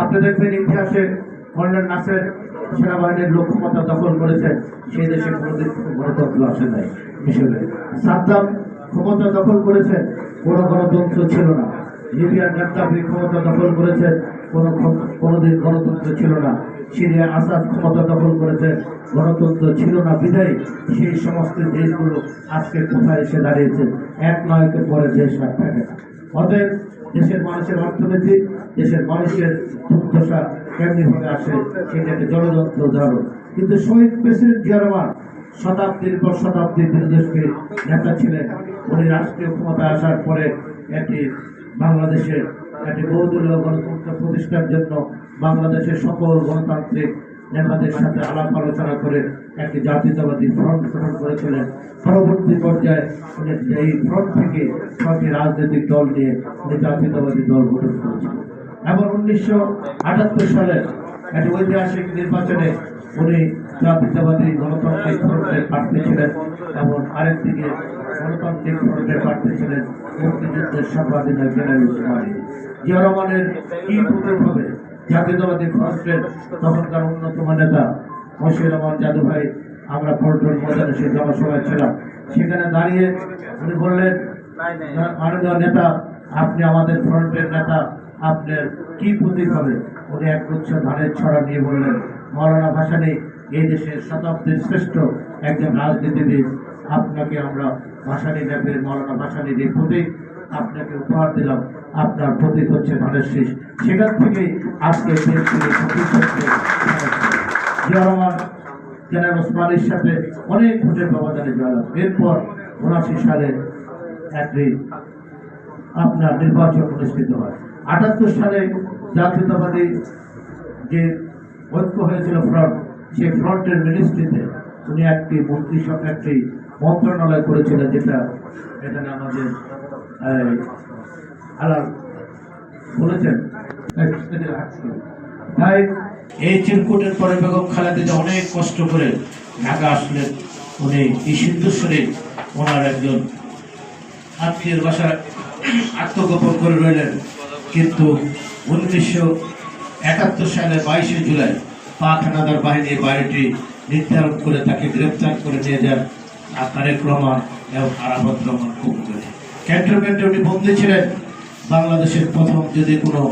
আপনি দেখবেন ইতিহাসে কর্নেল নাসের সেনাবাহিনীর লক্ষ্যমতা দখল করেছেন, সেই দেশে কোনোদিন গণতন্ত্র আসে নাই। মিশরে সাদ্দাম ক্ষমতা দখল করেছেন, কোনো গণতন্ত্র ছিল না। লিবিয়ার গাদ্দাফি ক্ষমতা দখল করেছেন, কোনোদিন গণতন্ত্র ছিল না। সিরিয়ার আসাদ ক্ষমতা দখল করেছেন, গণতন্ত্র ছিল না। বিদায় সেই সমস্ত দেশগুলো আজকে কোথায় এসে দাঁড়িয়েছে? এক নয়কের পরে দেশ আর থাকে না। অতএব দেশের মানুষের অর্থনীতি, দেশের মানুষের দুর্দশা কেমনিভাবে আসে সেটা একটা জ্বলন্ত উদাহরণ। কিন্তু শহীদ প্রেসিডেন্ট জিয়া রহমান শতাব্দীর পর শতাব্দী দেশকে নেতা ছিলেন। উনি রাষ্ট্রীয় ক্ষমতা আসার পরে একটি বাংলাদেশের একটি বহুদলীয় গণতন্ত্র প্রতিষ্ঠার জন্য বাংলাদেশের সকল গণতান্ত্রিক নেতাদের সাথে আলাপ আলোচনা করে একটি জাতীয়তাবাদী ফ্রন্ট গঠন করেছিলেন। পরবর্তী পর্যায়ে উনি এই ফ্রন্ট থেকে 6টি রাজনৈতিক দল নিয়ে উনি জাতীয়তাবাদী দল গঠন করেছিলেন। এবং 1978 সালে একটি ঐতিহাসিক নির্বাচনে উনি জাতীয়তাবাদী গণতান্ত্রিক ফ্রন্টের প্রার্থী ছিলেন এবং আরেকদিকে গণতান্ত্রিক ফ্রন্টের প্রার্থী ছিলেন মুক্তিযুদ্ধের সর্বাধিনায়ক জেনারেল ওসমানী। জিয়া রহমানের কি প্রতীক হবে? জাতীয়তাবাদী ফ্রন্টের তখনকার অন্যতম নেতা মশিউর রহমান জাদু ভাই, আমরা পল্টন ময়দানে সেই জনসভায় ছিলাম, সেখানে দাঁড়িয়ে উনি বললেন, মাননীয় নেতা, আপনি আমাদের ফ্রন্টের নেতা, আপনার কি প্রতীক হবে? উনি একগুচ্ছ ধানের ছড়া নিয়ে বললেন, মৌলানা ভাসানী এই দেশের শতাব্দীর শ্রেষ্ঠ একজন রাজনীতিবিদ, আপনাকে আমরা ভাসানী ল্যাবের মৌলানা ভাসানীর এই প্রতীক আপনাকে উপহার দিলাম, আপনার প্রতীক হচ্ছে ধানের শীষ। সেখান থেকেই আজকে জিয়া রহমান জেনারেল ওসমানীর সাথে অনেক ভোটের ব্যবধানে জয়লাভ। এরপর 79 সালে একটি আপনার নির্বাচন অনুষ্ঠিত হয়। 78 সালে জাতীয়তাবাদী যে ঐক্য হয়েছিল ফ্রন্ট, সেই ফ্রন্টের মিনিস্ট্রিতে উনি একটি একটি মন্ত্রণালয় করেছিলেন, যেটা এখানে আমাদের আলাল বলেছেন। তাই এই চিরকুটের পরে বেগম খালেদা অনেক কষ্ট করে ঢাকা আসলেন। উনি এই সিদ্ধেশ্বরে ওনার একজন আত্মীয়ের বাসায় আত্মগোপন করে রইলেন। কিন্তু 1971 সালে 22 জুলাই পাক হানাদার বাহিনী বাড়িটি নির্ধারণ করে তাকে গ্রেপ্তার করে নিয়ে যান তারেক রহমান এবং আরাফাত রহমান খুব করে। ক্যান্টনমেন্টে উনি বন্দী ছিলেন। বাংলাদেশের প্রথম যদি কোনো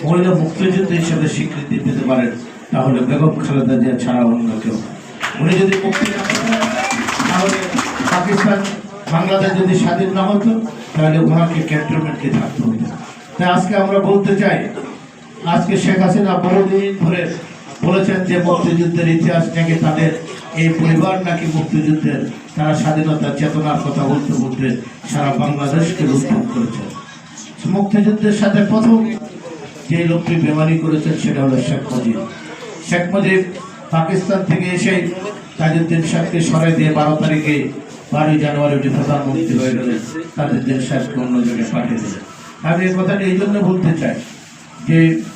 মহিলা মুক্তিযুদ্ধ হিসেবে স্বীকৃতি পেতে পারেন তাহলে বেগম খালেদা জিয়া ছাড়া অন্য কেউ। উনি যদি মুক্তি না পেতেন তাহলে পাকিস্তান বাংলাদেশ যদি স্বাধীন না হতো তাহলে ওনাকে ক্যান্টনমেন্টে থাকতে হতো। তাই আজকে আমরা বলতে চাই, আজকে শেখ হাসিনা বহুদিন ধরে বলেছেন যে মুক্তিযুদ্ধের ইতিহাস নাকি তাদের এই পরিবার নাকি মুক্তিযুদ্ধের, তারা স্বাধীনতার চেতনার কথা বলতে বলতে সারা বাংলাদেশকে লুণ্ঠন করেছেন। মুক্তিযুদ্ধের সাথে প্রথম যে লোকটি বেমানি করেছেন সেটা হলো শেখ মুজিব। শেখ মুজিব পাকিস্তান থেকে এসে তাজউদ্দিন সাহেবকে সরাই দিয়ে 12 তারিখে 12 জানুয়ারি উনি প্রধানমন্ত্রী হয়ে গেলেন, তাজউদ্দিন সাহেবকে অন্য জায়গায় পাঠিয়ে দিলেন। আমি এই কথাটা এই জন্য বলতে চাই যে